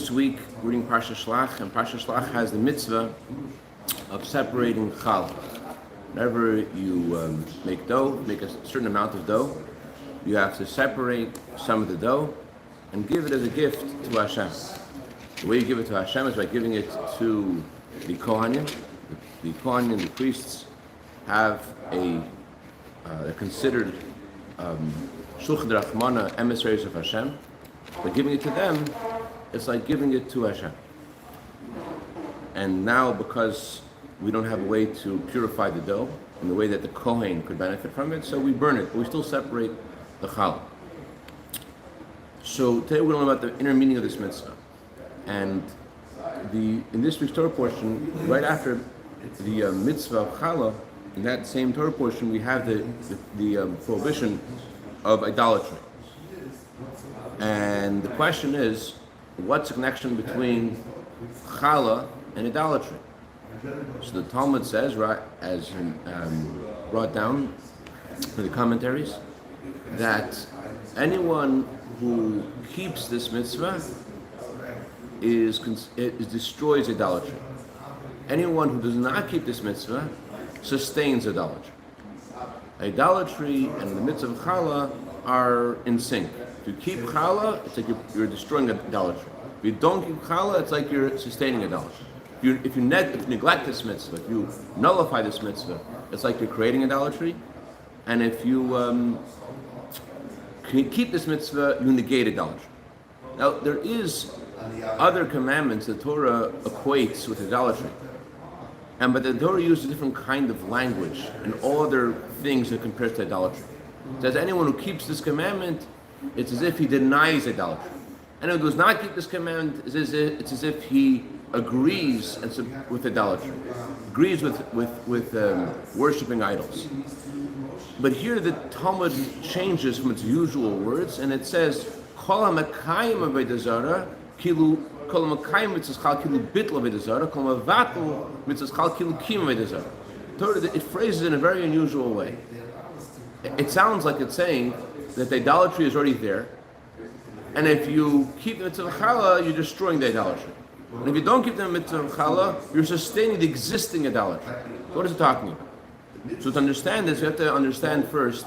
This week we're reading Parshat Shlach, and Parshat Shlach has the mitzvah of separating Challa. Whenever you make dough, make a certain amount of dough, you have to separate some of the dough and give it as a gift to Hashem. The way you give it to Hashem is by giving it to the Kohanim. The Kohanim, the priests, have they're considered Shulchan Rachmana, emissaries of Hashem. By giving it to them, it's like giving it to Hashem. And now, because we don't have a way to purify the dough in the way that the Kohen could benefit from it, so we burn it, but we still separate the Challa. So today we're going to learn about the inner meaning of this mitzvah. And in this week's Torah portion, right after the mitzvah of Challa, in that same Torah portion, we have the prohibition of idolatry. And the question is, what's the connection between Challa and idolatry? So the Talmud says, right, as brought down in the commentaries, that anyone who keeps this mitzvah destroys idolatry. Anyone who does not keep this mitzvah sustains idolatry. Idolatry and the mitzvah of Challa are in sync. If you keep Challa, it's like you're destroying idolatry. If you don't keep Challa, it's like you're sustaining idolatry. If you neglect this mitzvah, if you nullify this mitzvah, it's like you're creating idolatry. And if you keep this mitzvah, you negate idolatry. Now, there is other commandments the Torah equates with idolatry. But the Torah uses a different kind of language and all other things that compares to idolatry. It says anyone who keeps this commandment, it's as if he denies idolatry. Anyone who does not keep this commandment, it's as if he agrees with idolatry, agrees with worshiping idols. But here the Talmud changes from its usual words, and it says, "Kol hamakayim avodah zarah kilu kol hamakayim mitzvah kilu bitl avodah zarah kol hamavatl mitzvah kilu kim avodah zarah." It phrases it in a very unusual way. It sounds like it's saying that the idolatry is already there, and if you keep the mitzvah of Challa, you're destroying the idolatry. And if you don't keep the mitzvah of Challa, you're sustaining the existing idolatry. So what is it talking about? So to understand this, we have to understand first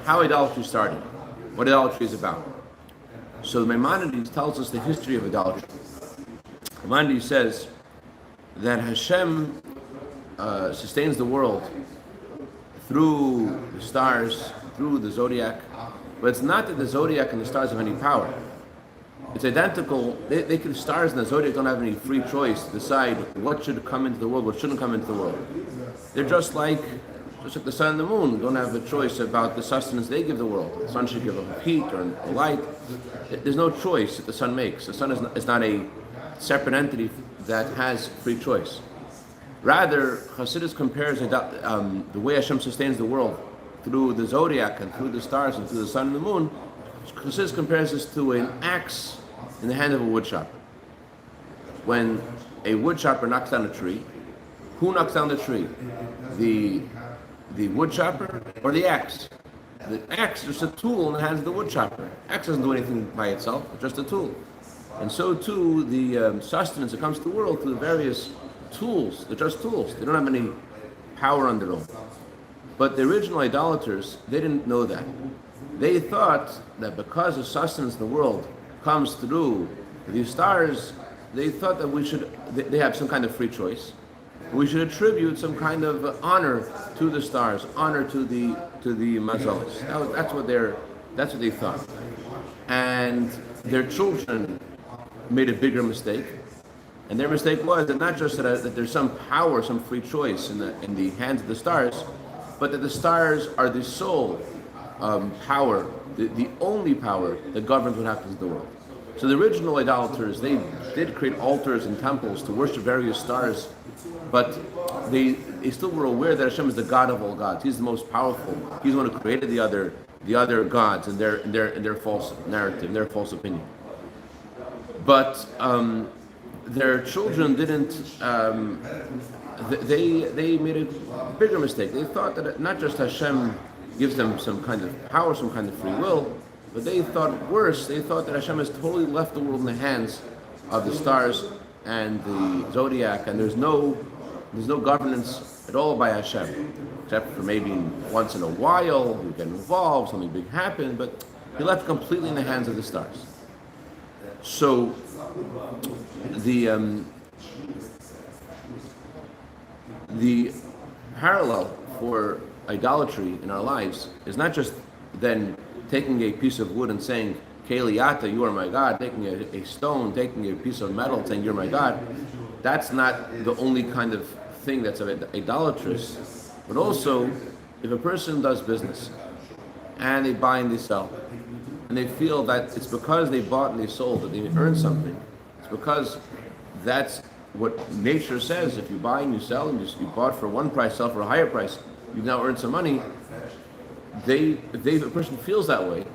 how idolatry started, what idolatry is about. So the Maimonides tells us the history of idolatry. Maimonides says that Hashem sustains the world through the stars, through the zodiac, but it's not that the zodiac and the stars have any power. It's identical. The stars and the zodiac don't have any free choice to decide what should come into the world, what shouldn't come into the world. They're just like the sun and the moon don't have a choice about the sustenance they give the world. The sun should give them heat or light. There's no choice that the sun makes. The sun is not a separate entity that has free choice. Rather, Chassidus compares the way Hashem sustains the world through the zodiac and through the stars and through the sun and the moon. Chassidus compares this to an axe in the hand of a woodchopper. When a woodchopper knocks down a tree, who knocks down the tree? The woodchopper or the axe? The axe is just a tool in the hands of the woodchopper. Axe doesn't do anything by itself, it's just a tool. And so too, the sustenance that comes to the world through the various tools, they're just tools. They don't have any power on their own. But the original idolaters, they didn't know that. They thought that because the sustenance in the world comes through these stars, they thought that they have some kind of free choice. We should attribute some kind of honor to the stars, honor to the mazalos. That's what they thought. And their children made a bigger mistake. And their mistake was that not just that there's some power, some free choice in the hands of the stars, but that the stars are the sole power, the only power that governs what happens in the world. So the original idolaters, they did create altars and temples to worship various stars, but they still were aware that Hashem is the God of all gods. He's the most powerful. He's the one who created the other gods and their false narrative, their false opinion. But their children didn't. They made a bigger mistake. They thought that not just Hashem gives them some kind of power, some kind of free will, but they thought worse. They thought that Hashem has totally left the world in the hands of the stars and the zodiac, and there's no governance at all by Hashem, except for maybe once in a while we get involved, something big happened, but he left completely in the hands of the stars. So the parallel for idolatry in our lives is not just then taking a piece of wood and saying, Keliyata, you are my God, taking a stone, taking a piece of metal, saying you're my God. That's not the only kind of thing that's idolatrous, but also if a person does business and they buy and they sell, and they feel that it's because they bought and they sold that they earned something. It's because that's what nature says. If you buy and you sell, and you bought for one price, sell for a higher price, you've now earned some money. If a person feels that way,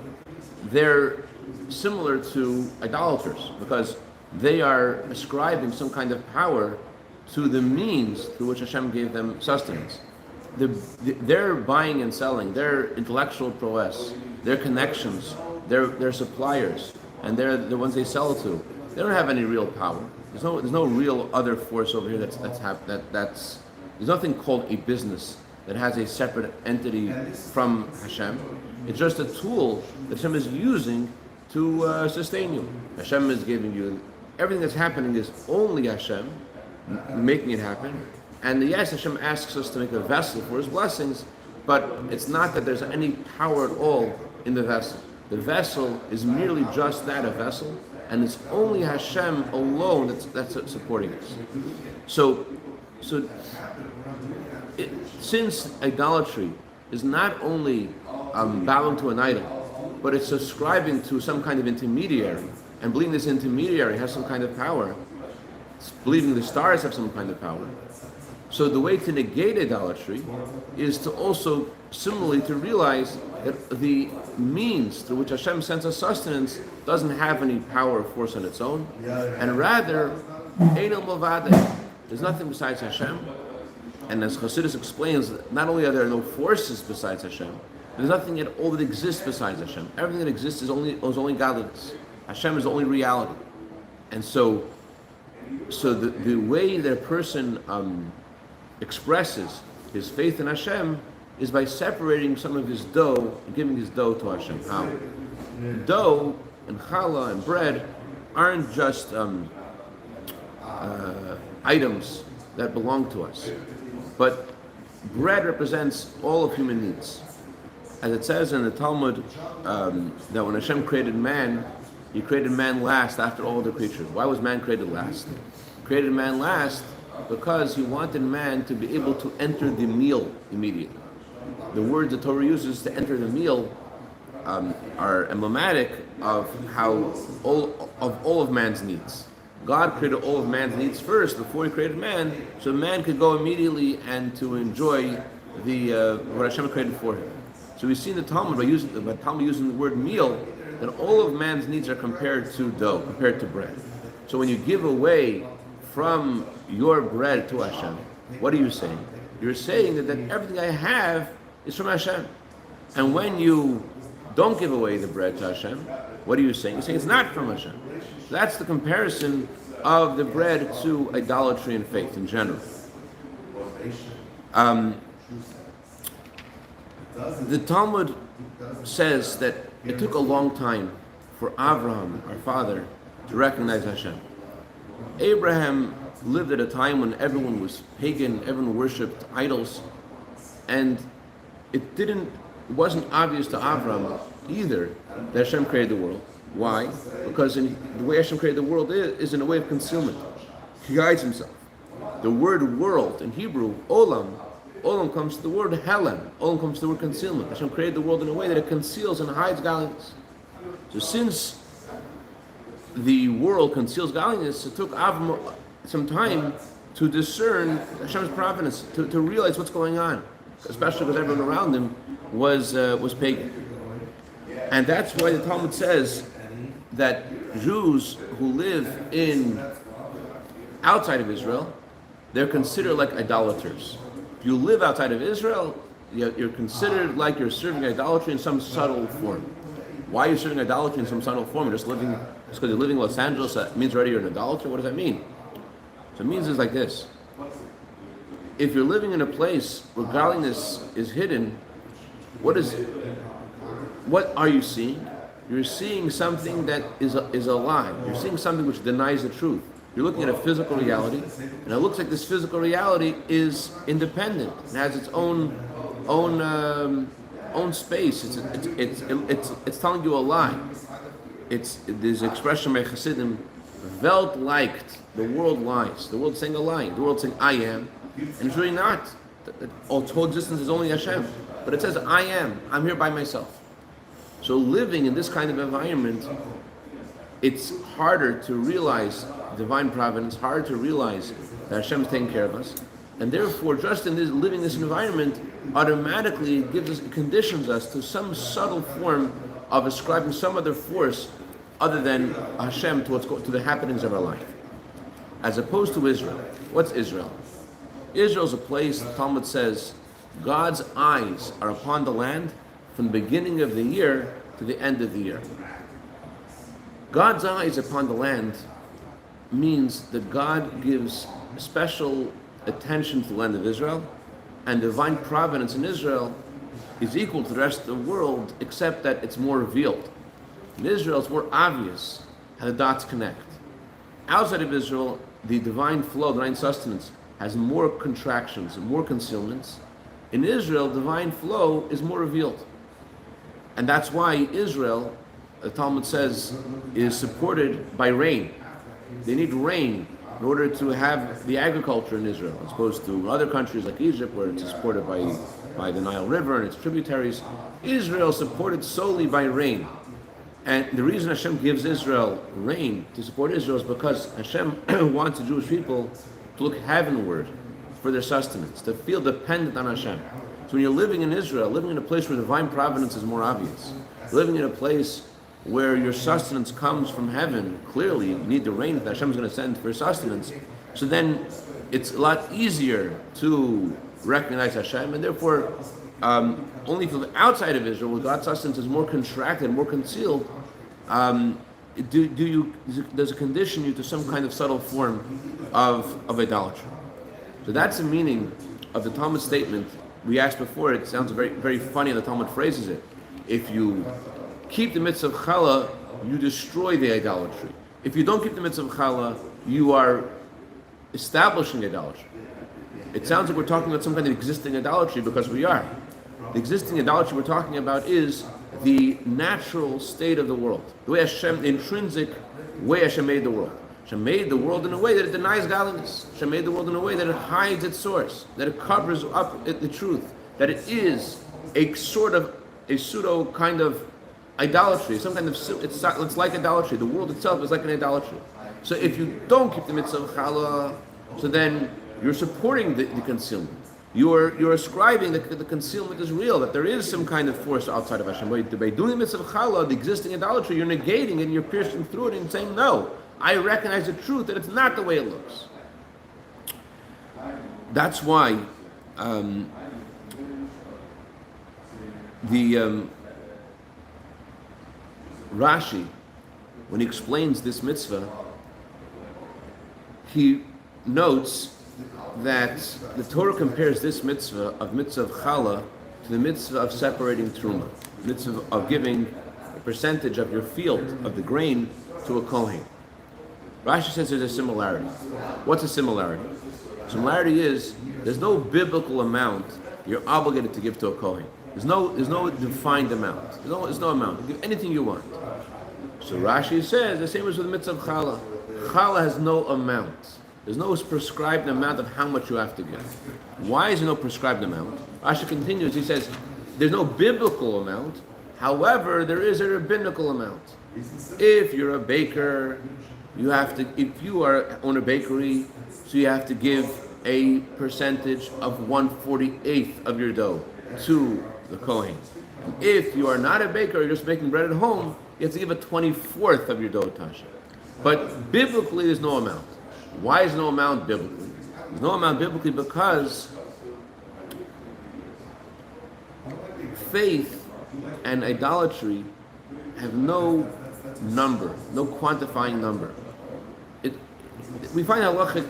they're similar to idolaters because they are ascribing some kind of power to the means through which Hashem gave them sustenance. Their buying and selling, their intellectual prowess, their connections, their suppliers, and they're the ones they sell to. They don't have any real power. There's no real other force over here there's nothing called a business that has a separate entity from Hashem. It's just a tool that Hashem is using to sustain you. Hashem is giving you everything that's happening is only Hashem making it happen. And yes, Hashem asks us to make a vessel for His blessings, but it's not that there's any power at all in the vessel. The vessel is merely just that, a vessel, and it's only Hashem alone that's supporting us. Since idolatry is not only bowing to an idol, but it's ascribing to some kind of intermediary, and believing this intermediary has some kind of power, it's believing the stars have some kind of power. So the way to negate idolatry is to also similarly to realize that the means through which Hashem sends us sustenance doesn't have any power or force on its own, and rather, Eino Mavadeh, there's nothing besides Hashem. And as Chassidus explains, not only are there no forces besides Hashem, there's nothing at all that exists besides Hashem. Everything that exists is only godliness. Hashem is the only reality. And so the way that a person expresses his faith in Hashem is by separating some of his dough and giving his dough to Hashem. How? Dough and challah and bread aren't just items that belong to us, but bread represents all of human needs. As it says in the Talmud, that when Hashem created man, He created man last after all the creatures. Why was man created last? He created man last because He wanted man to be able to enter the meal immediately. The word the Torah uses to enter the meal are emblematic of how all of man's needs. God created all of man's needs first before He created man, so man could go immediately and to enjoy what Hashem created for him. So we see in the Talmud, by using the word meal, that all of man's needs are compared to dough, compared to bread. So when you give away from your bread to Hashem, what are you saying? You're saying that everything I have is from Hashem. And when you don't give away the bread to Hashem, what are you saying? You're saying it's not from Hashem. That's the comparison of the bread to idolatry and faith in general. The Talmud says that it took a long time for Abraham, our father, to recognize Hashem. Abraham lived at a time when everyone was pagan, everyone worshipped idols, and it wasn't obvious to Abraham either that Hashem created the world. Why? Because the way Hashem created the world is in a way of concealment. He hides Himself. The word world in Hebrew, olam comes to the word helem. Olam comes to the word concealment. Hashem created the world in a way that it conceals and hides godliness. So since the world conceals godliness, it took Avram some time to discern Hashem's providence, to realize what's going on, especially because everyone around him was pagan. And that's why the Talmud says that Jews who live outside of Israel, they're considered like idolaters. If you live outside of Israel, you're considered like you're serving idolatry in some subtle form. Why are you serving idolatry in some subtle form? You're just living Just because you're living in Los Angeles, that means already you're an idolater? What does that mean? So it means it's like this. If you're living in a place where godliness is hidden, what are you seeing? You're seeing something that is a lie. You're seeing something which denies the truth. You're looking at a physical reality, and it looks like this physical reality is independent. It has its own space. It's telling you a lie. There's an expression by Chassidim, Welt liked, the world lies. The world's saying a lie. The world's saying I am, and it's really not. Whole existence is only Hashem. But it says I am. I'm here by myself. So living in this kind of environment, it's harder to realize divine providence, harder to realize that Hashem is taking care of us, and therefore, just in this living this environment, automatically conditions us to some subtle form of ascribing some other force other than Hashem to the happenings of our life, as opposed to Israel. What's Israel? Israel is a place, the Talmud says, God's eyes are upon the land from the beginning of the year to the end of the year. God's eyes upon the land means that God gives special attention to the land of Israel, and divine providence in Israel is equal to the rest of the world, except that it's more revealed. In Israel, it's more obvious how the dots connect. Outside of Israel, the divine flow, the divine sustenance, has more contractions and more concealments. In Israel, divine flow is more revealed. And that's why Israel, the Talmud says, is supported by rain. They need rain in order to have the agriculture in Israel, as opposed to other countries like Egypt, where it's supported by the Nile River and its tributaries. Israel is supported solely by rain. And the reason Hashem gives Israel rain to support Israel is because Hashem wants the Jewish people to look heavenward for their sustenance, to feel dependent on Hashem. So when you're living in Israel, living in a place where divine providence is more obvious, living in a place where your sustenance comes from heaven, clearly you need the rain that Hashem is going to send for sustenance. So then it's a lot easier to recognize Hashem, and therefore only from the outside of Israel, where God's sustenance is more contracted, more concealed, does it condition you to some kind of subtle form of idolatry. So that's the meaning of the Talmud statement. We asked before, it sounds very, very funny how the Talmud phrases it. If you keep the mitzvah of Challa, you destroy the idolatry. If you don't keep the mitzvah of Challa, you are establishing idolatry. It sounds like we're talking about some kind of existing idolatry, because we are. The existing idolatry we're talking about is the natural state of the world. The way Hashem, the intrinsic way Hashem made the world. Hashem made the world in a way that it denies godliness. Hashem made the world in a way that it hides its source, that it covers up the truth, that it is a sort of, a pseudo kind of idolatry, some kind of, it's like idolatry. The world itself is like an idolatry. So if you don't keep the mitzvah of Challa, so then you're supporting the concealment. You're ascribing that the concealment is real, that there is some kind of force outside of Hashem. By doing the mitzvah of Challa, the existing idolatry, you're negating it and you're piercing through it and saying, no, I recognize the truth that it's not the way it looks. That's why Rashi, when he explains this mitzvah, he notes that the Torah compares this mitzvah of Challa to the mitzvah of separating truma, mitzvah of giving a percentage of your field of the grain to a kohen. Rashi says there's a similarity. What's a similarity? Similarity is there's no biblical amount you're obligated to give to a kohen. There's no defined amount. There's no amount. Give anything you want. So Rashi says the same as with the mitzvah of Challa. Challa has no amount. There's no prescribed amount of how much you have to give. Why is there no prescribed amount? Rashi continues. He says there's no biblical amount. However, there is a rabbinical amount. If you're a baker, you have to. If you own a bakery, so you have to give a percentage of 1/48 of your dough to the kohen. If you are not a baker, you're just making bread at home, you have to give a 24th of your dough to Hashem. But biblically, there's no amount. Why is no amount biblically? There's no amount biblically because faith and idolatry have no number, no quantifying number. We find a halachic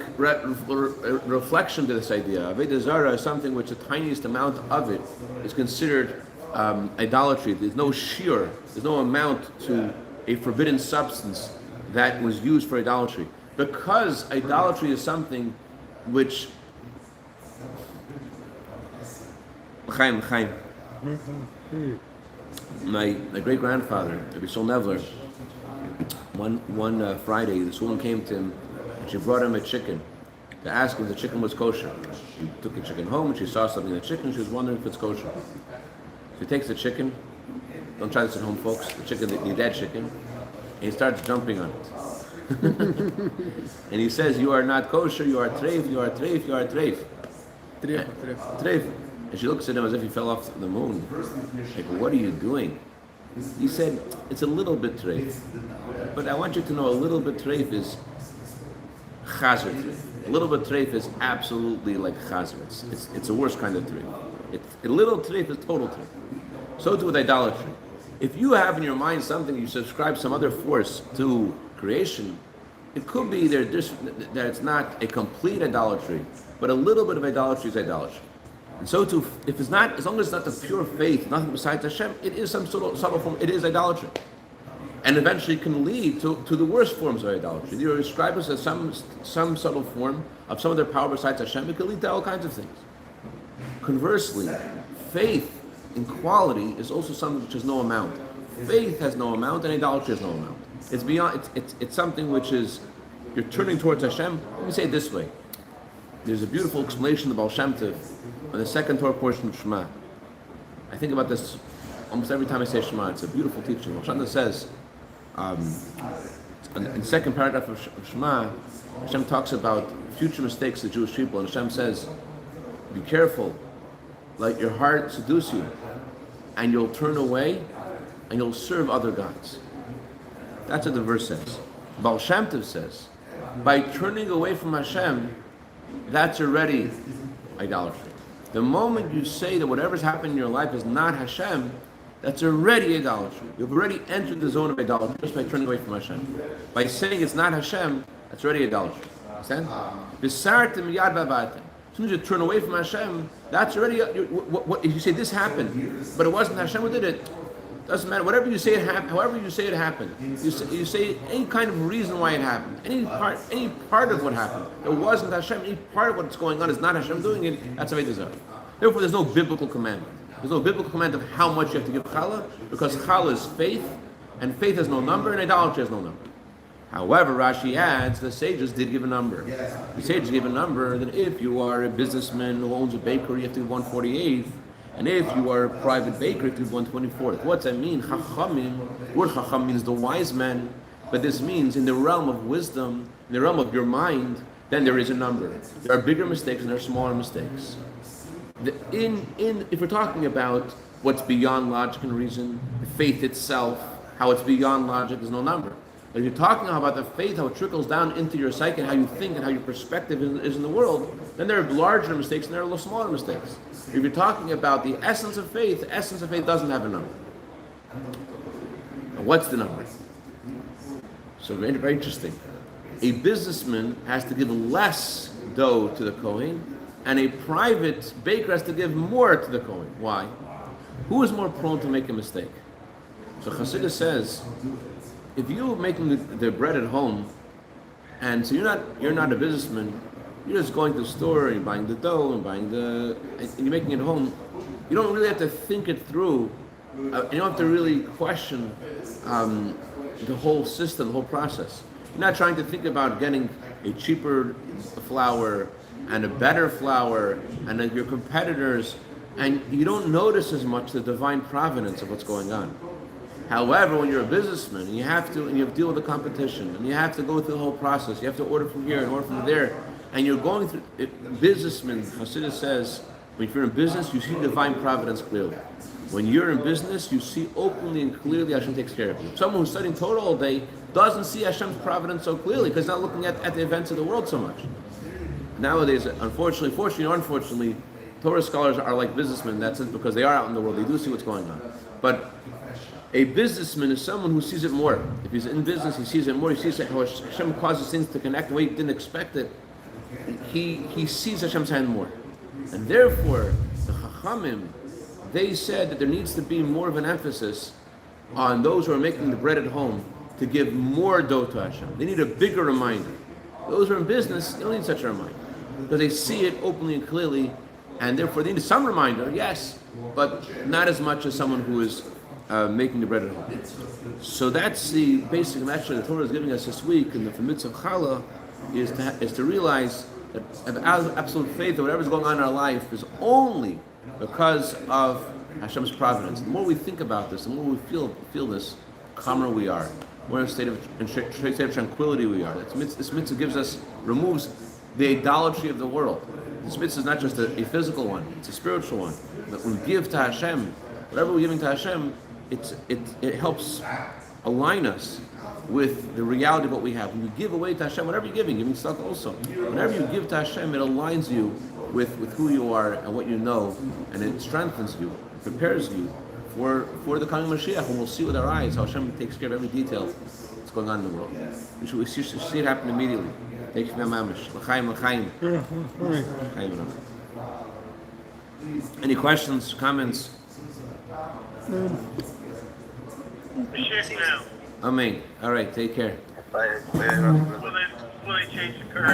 reflection to this idea. Avodah Zarah is something which the tiniest amount of it is considered idolatry. There's no shear, there's no amount to a forbidden substance that was used for idolatry. Because idolatry is something which my great grandfather, Rabbi Moshe Levin, one Friday, this woman came to him and she brought him a chicken to ask him if the chicken was kosher. She took the chicken home and she saw something in the chicken. She was wondering if it's kosher. She takes the chicken. Don't try this at home, folks. The chicken, the dead chicken, and he starts jumping on it. And he says, "You are not kosher. You are treif. You are treif. You are treif." Treif. And she looks at him as if he fell off the moon. Like, what are you doing? He said, "It's a little bit treif, but I want you to know a little bit treif is chazer treif. A little bit treif is absolutely like chazer. It's the worst kind of treif. A little treif is total treif. So too with idolatry. If you have in your mind something, you subscribe some other force to creation, it could be that it's not a complete idolatry, but a little bit of idolatry is idolatry. And so too, if it's not, as long as it's not the pure faith, nothing besides Hashem, it is some sort of subtle form, it is idolatry. And eventually can lead to the worst forms of idolatry. You describe us as some subtle form of some other power besides Hashem, it can lead to all kinds of things. Conversely, faith in quality is also something which has no amount. Faith has no amount and idolatry has no amount. It's beyond, it's something which is, you're turning towards Hashem. Let me say it this way. There's a beautiful explanation of Baal Shem Tov on the second Torah portion of Shema. I think about this almost every time I say Shema. It's a beautiful teaching. Baal Shem Tov says, in the second paragraph of Shema, Hashem talks about future mistakes of the Jewish people, and Hashem says, be careful, let your heart seduce you, and you'll turn away, and you'll serve other gods. That's what the verse says. Baal Shem Tov says, by turning away from Hashem, that's already idolatry. The moment you say that whatever's happened in your life is not Hashem, that's already idolatry. You've already entered the zone of idolatry just by turning away from Hashem. By saying it's not Hashem, that's already idolatry. Understand? As soon as you turn away from Hashem, that's already, if you say this happened, but it wasn't Hashem who did it, doesn't matter. Whatever you say it happened, however you say it happened, you say any kind of reason why it happened, any part of what happened, it wasn't Hashem, any part of what's going on is not Hashem doing it, that's Avodah Zarah. Therefore, there's no biblical commandment. There's no biblical command of how much you have to give Challa, because Challa is faith, and faith has no number, and idolatry has no number. However, Rashi adds, the sages did give a number. The sages gave a number that if you are a businessman who owns a bakery, you have to give 1/48th, and if you are a private baker, you have to give 1/24th. What's that mean? Chachamim, word Chacham means the wise man, but this means in the realm of wisdom, in the realm of your mind, then there is a number. There are bigger mistakes and there are smaller mistakes. If we're talking about what's beyond logic and reason, the faith itself, how it's beyond logic, there's no number. But if you're talking about the faith, how it trickles down into your psyche and how you think and how your perspective is in the world, then there are larger mistakes and there are smaller mistakes. If you're talking about the essence of faith, the essence of faith doesn't have a number. And what's the number? So very, very interesting. A businessman has to give less dough to the Kohen, and a private baker has to give more to the Kohen. Why? Who is more prone to make a mistake? So Chassidus says, if you're making the bread at home, and so you're not a businessman, you're just going to the store, you're buying the dough, and you're making it at home, you don't really have to think it through, you don't have to really question the whole system, the whole process. You're not trying to think about getting a cheaper flour and a better flour and then your competitors, and you don't notice as much the divine providence of what's going on. However, when you're a businessman and you have to deal with the competition and you have to go through the whole process, you have to order from here and order from there, and you're going through businessman, Chassidus says, when you're in business, you see divine providence clearly. When you're in business, you see openly and clearly Hashem takes care of you. Someone who's studying Torah all day doesn't see Hashem's providence so clearly because he's not looking at the events of the world so much. Nowadays, fortunately or A businessman is someone who sees it more. If he's in business, he sees it more. He sees how Hashem causes things to connect the way he didn't expect it. He sees Hashem's hand more. And therefore, the Chachamim, they said that there needs to be more of an emphasis on those who are making the bread at home to give more dough to Hashem. They need a bigger reminder. Those who are in business, they don't need such a reminder, because they see it openly and clearly, and therefore they need some reminder, yes, but not as much as someone who is making the bread at home. So that's the basic message the Torah is giving us this week in the mitzvah of Challa, is to realize that absolute faith that whatever's going on in our life is only because of Hashem's providence. The more we think about this, the more we feel this, calmer we are. The more in a state of tranquility we are. This mitzvah removes the idolatry of the world. This mitzvah is not just a physical one; it's a spiritual one. That when we give to Hashem, whatever we're giving to Hashem, it helps align us with the reality of what we have. When you give away to Hashem, whatever you're giving Shlach also. Whenever you give to Hashem, it aligns you with who you are and what you know, and it strengthens you, prepares you for the coming Mashiach, and we'll see with our eyes how Hashem takes care of every detail that's going on in the world. We should see it happen immediately. Thank you, Mamish. L'chaim, l'chaim. Any questions, comments? Amen. All right, take care. Will they change the current?